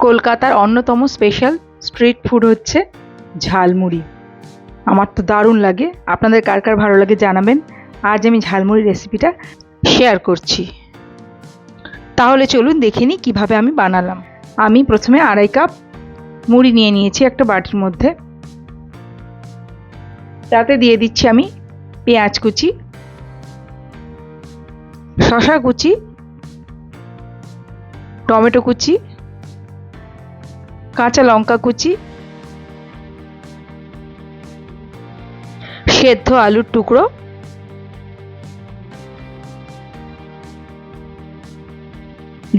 কলকাতার অন্যতম special street food হচ্ছে ঝালমুড়ি। আমার তো দারুণ লাগে, আপনাদের কার কার ভালো লাগে জানাবেন। আজ আমি ঝালমুড়ি রেসিপিটা শেয়ার করছি। তাহলে চলুন দেখে নিই কীভাবে আমি বানালাম। আমি প্রথমে 2.5 কাপ মুড়ি নিয়ে নিয়েছি একটা বাটির মধ্যে। তাতে দিয়ে দিচ্ছি আমি পেঁয়াজ কুচি, শসা কুচি, টমেটো কুচি, কাঁচা লঙ্কা কুচি, সেদ্ধ আলুর টুকরো,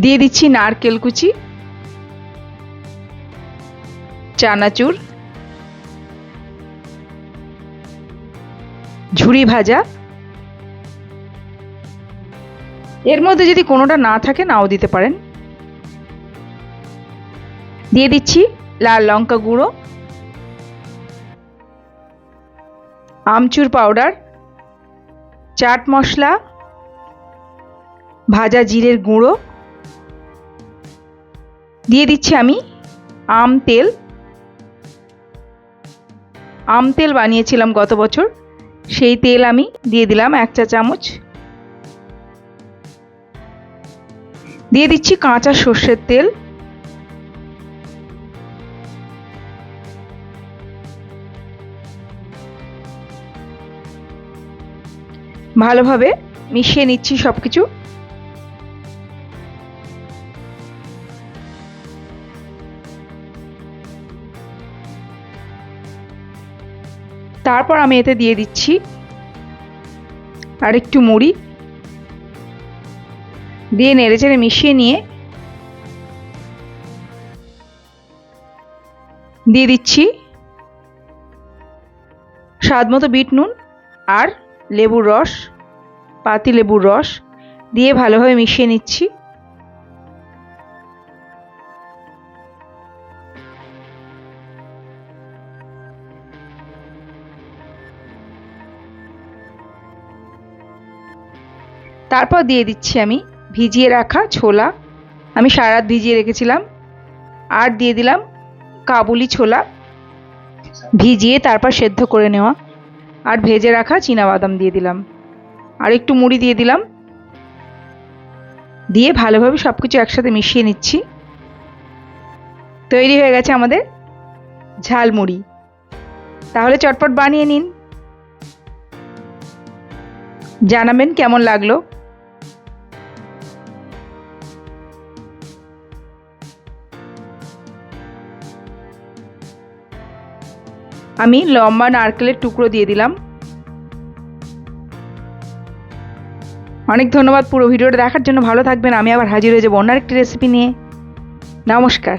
দিয়ে দিচ্ছি নারকেল কুচি, চানাচুর, ঝুরি ভাজা। এর মধ্যে যদি কোনোটা না থাকে নাও দিতে পারেন। দিয়ে দিচ্ছি লাল লঙ্কা গুঁড়ো, আমচুর পাউডার, চাট মশলা, ভাজা জিরের গুঁড়ো। দিয়ে দিচ্ছি আমি আম তেল বানিয়েছিলাম গত বছর, সেই তেল আমি দিয়ে দিলাম 1 চা চামচ। দিয়ে দিচ্ছি কাঁচা সর্ষের তেল, ভালোভাবে মিশিয়ে নিচ্ছি সবকিছু। তারপর আমি এতে দিয়ে দিচ্ছি আর একটু মুড়ি, দিয়ে নেড়েচেড়ে মিশিয়ে নিয়ে দিয়ে দিচ্ছি স্বাদ মতো বিট নুন আর লেবুর রস, পাতি লেবুর রস দিয়ে ভালোভাবে মিশিয়ে নিচ্ছি। তারপর দিয়ে দিচ্ছি আমি ভিজিয়ে রাখা ছোলা, আমি সারা রাত ভিজিয়ে রেখেছিলাম। আর দিয়ে দিলাম কাবুলি ছোলা, ভিজিয়ে তারপর সেদ্ধ করে নেওয়া। আর ভেজে রাখা চীনাবাদাম দিয়ে দিলাম, আর একটু মুড়ি দিয়ে দিলাম। দিয়ে ভালোভাবে সব কিছু একসাথে মিশিয়ে নিচ্ছি। তৈরি হয়ে গেছে আমাদের ঝালমুড়ি। তাহলে চটপট বানিয়ে নিন, জানাবেন কেমন লাগলো। আমি লম্বা নারকেলের টুকরো দিয়ে দিলাম। অনেক ধন্যবাদ পুরো ভিডিওটা দেখার জন্য। ভালো থাকবেন। আমি আবার হাজির হয়ে যাবো অন্য একটি রেসিপি নিয়ে। নমস্কার।